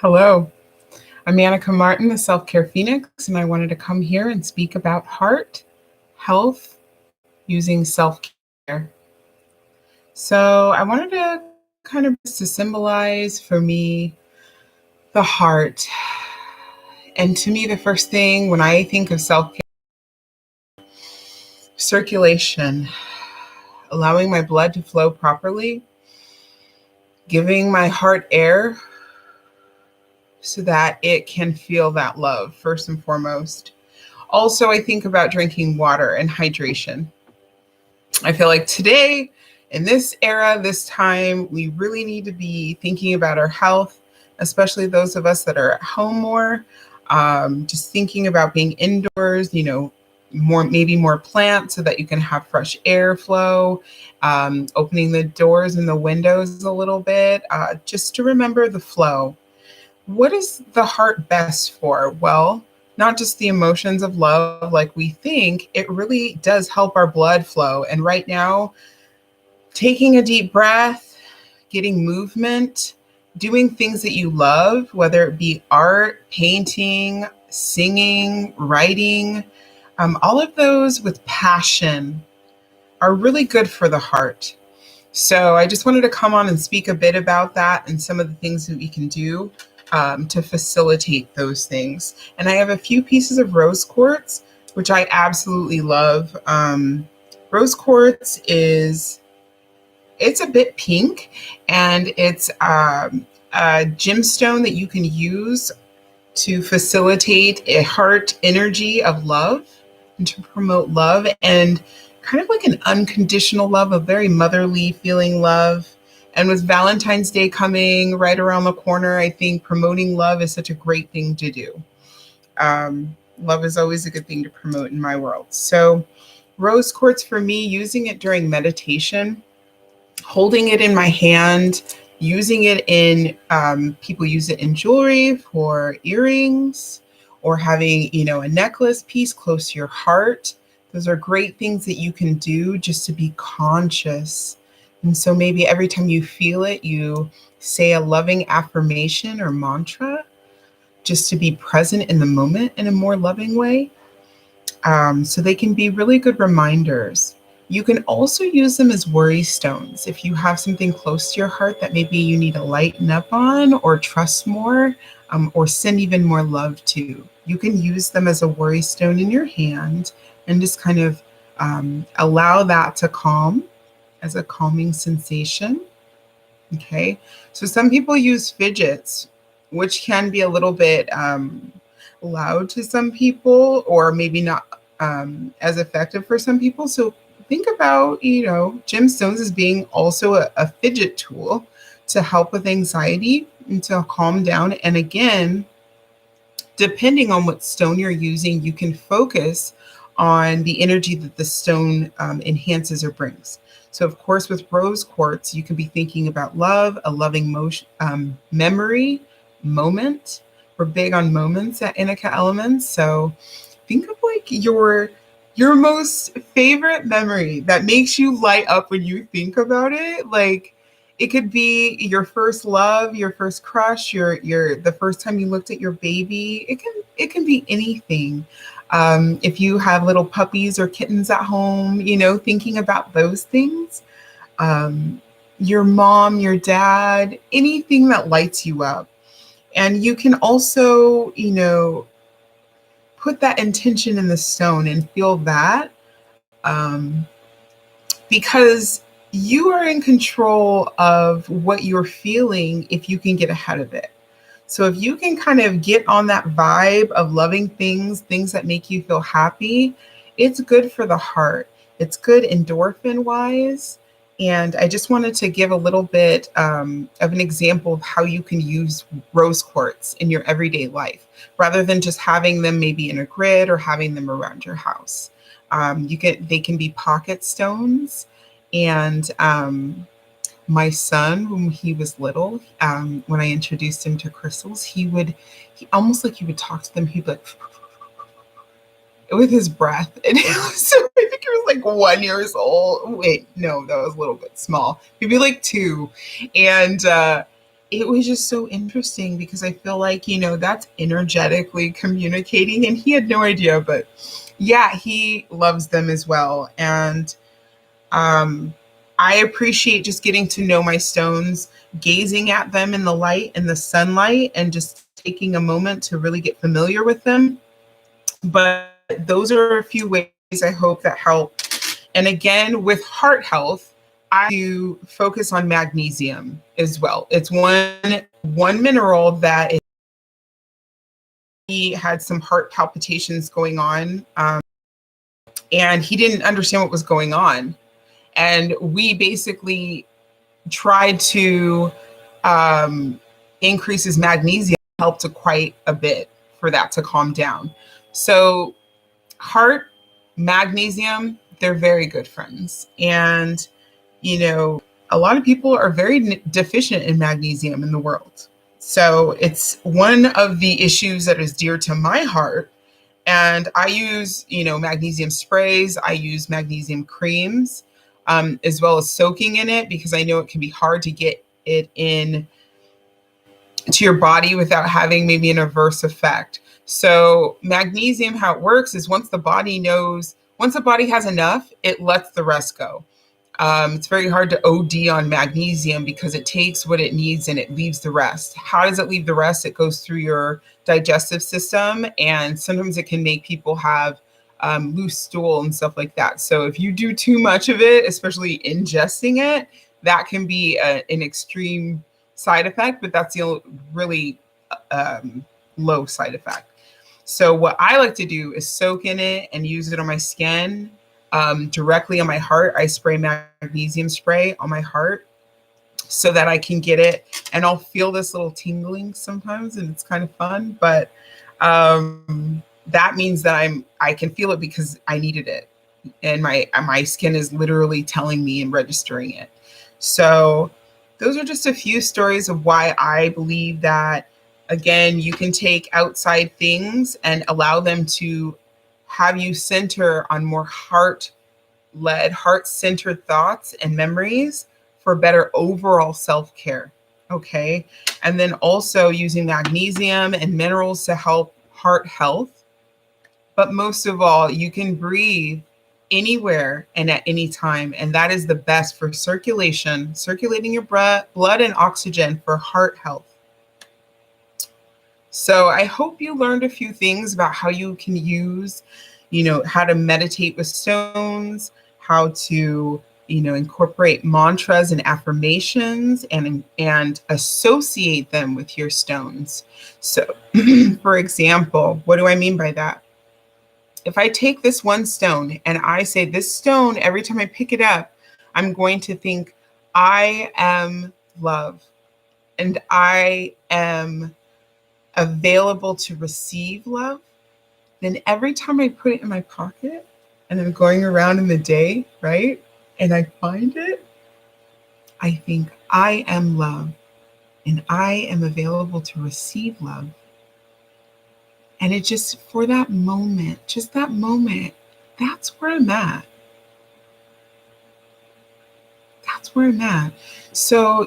Hello, I'm Annika Martin, the Self Care Phoenix, and I wanted to come here and speak about heart health using self care. So, I wanted to kind of to symbolize for me the heart. And to me, the first thing when I think of self care, circulation, allowing my blood to flow properly, giving my heart air so that it can feel that love, first and foremost. Also, I think about drinking water and hydration. I feel like today, in this era, this time, we really need to be thinking about our health, especially those of us that are at home more. Just thinking about being indoors, more maybe more plants so that you can have fresh airflow, opening the doors and the windows a little bit, just to remember the flow. What is the heart best for? Well, not just the emotions of love like we think, it really does help our blood flow. And right now, taking a deep breath, getting movement, doing things that you love, whether it be art, painting, singing, writing, all of those with passion are really good for the heart. So I just wanted to come on and speak a bit about that and some of the things that we can do to facilitate those things. And I have a few pieces of rose quartz, which I absolutely love. Rose quartz it's a bit pink, and it's a gemstone that you can use to facilitate a heart energy of love and to promote love and kind of like an unconditional love, a very motherly feeling love. And with Valentine's Day coming right around the corner, I think promoting love is such a great thing to do. Love is always a good thing to promote in my world. So, rose quartz for me, using it during meditation, holding it in my hand, using it in, people use it in jewelry for earrings or having, a necklace piece close to your heart. Those are great things that you can do just to be conscious. And so maybe every time you feel it, you say a loving affirmation or mantra just to be present in the moment in a more loving way. So they can be really good reminders. You can also use them as worry stones. If you have something close to your heart that maybe you need to lighten up on or trust more, or send even more love to, you can use them as a worry stone in your hand and just kind of allow that to calm as a calming sensation. Okay. So some people use fidgets, which can be a little bit loud to some people, or maybe not as effective for some people. So think about, gemstones as being also a fidget tool to help with anxiety and to calm down. And again, depending on what stone you're using, you can focus on the energy that the stone enhances or brings. So, of course, with rose quartz, you can be thinking about love, a loving memory, moment. We're big on moments at Eneka Elements. So think of like your most favorite memory that makes you light up when you think about it. Like it could be your first love, your first crush, your the first time you looked at your baby. It can be anything. If you have little puppies or kittens at home, thinking about those things. Your mom, your dad, anything that lights you up. And you can also, put that intention in the stone and feel that, because you are in control of what you're feeling if you can get ahead of it. So if you can kind of get on that vibe of loving things that make you feel happy, it's good for the heart. It's good endorphin wise. And I just wanted to give a little bit of an example of how you can use rose quartz in your everyday life, rather than just having them maybe in a grid or having them around your house. They can be pocket stones. And my son, when he was little, when I introduced him to crystals, he almost like he would talk to them. He'd be like, with his breath. And it was, so I think he was like 1 years old. Wait, no, that was a little bit small. Maybe like two. And it was just so interesting because I feel like, that's energetically communicating. And he had no idea, but yeah, he loves them as well. And um, I appreciate just getting to know my stones, gazing at them in the light, in the sunlight, and just taking a moment to really get familiar with them. But those are a few ways I hope that help. And again, with heart health, I do focus on magnesium as well. It's one mineral that he had some heart palpitations going on, and he didn't understand what was going on. And we basically tried to increase his magnesium, helped to quite a bit for that to calm down. So heart, magnesium, they're very good friends. And, a lot of people are very deficient in magnesium in the world. So it's one of the issues that is dear to my heart. And I use, magnesium sprays. I use magnesium creams, as well as soaking in it, because I know it can be hard to get it in to your body without having maybe an adverse effect. So magnesium, how it works is once the body has enough, it lets the rest go. It's very hard to OD on magnesium because it takes what it needs and it leaves the rest. How does it leave the rest? It goes through your digestive system, and sometimes it can make people have loose stool and stuff like that. So if you do too much of it, especially ingesting it, that can be an extreme side effect, but that's the really low side effect. So what I like to do is soak in it and use it on my skin. Directly on my heart, I spray magnesium spray on my heart so that I can get it, and I'll feel this little tingling sometimes, and it's kind of fun. But that means that I can feel it because I needed it, and my skin is literally telling me and registering it. So those are just a few stories of why I believe that, again, you can take outside things and allow them to have you center on more heart-led, heart-centered thoughts and memories for better overall self-care. Okay. And then also using magnesium and minerals to help heart health. But most of all, you can breathe anywhere and at any time. And that is the best for circulating your blood and oxygen for heart health. So I hope you learned a few things about how you can use, how to meditate with stones, how to, incorporate mantras and affirmations and associate them with your stones. So, for example, what do I mean by that? If I take this one stone and I say this stone, every time I pick it up, I'm going to think, I am love, and I am available to receive love. Then every time I put it in my pocket and I'm going around in the day, right, and I find it, I think I am love and I am available to receive love. And it just, for that moment, that's where I'm at. That's where I'm at. So,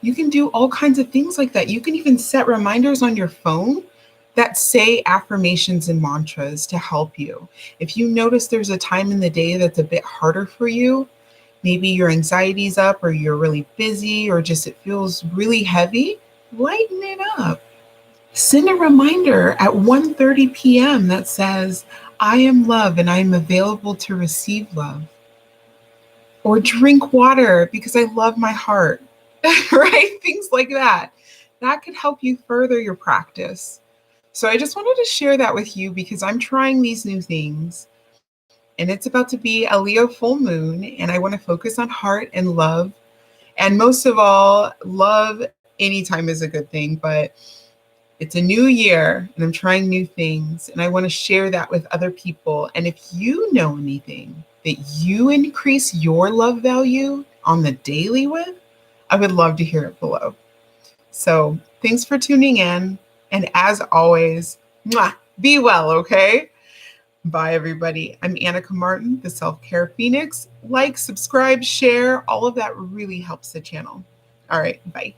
you can do all kinds of things like that. You can even set reminders on your phone that say affirmations and mantras to help you. If you notice there's a time in the day that's a bit harder for you, maybe your anxiety's up or you're really busy or just it feels really heavy, lighten it up. Send a reminder at 1:30 p.m. that says, I am love and I am available to receive love. Or drink water because I love my heart, right? Things like that. That could help you further your practice. So I just wanted to share that with you because I'm trying these new things. And it's about to be a Leo full moon, and I want to focus on heart and love. And most of all, love anytime is a good thing, but it's a new year and I'm trying new things, and I want to share that with other people. And if you know anything that you increase your love value on the daily with, I would love to hear it below. So thanks for tuning in. And as always, be well, okay? Bye, everybody. I'm Eneka Martin, the Self-Care Phoenix. Like, subscribe, share, all of that really helps the channel. All right, bye.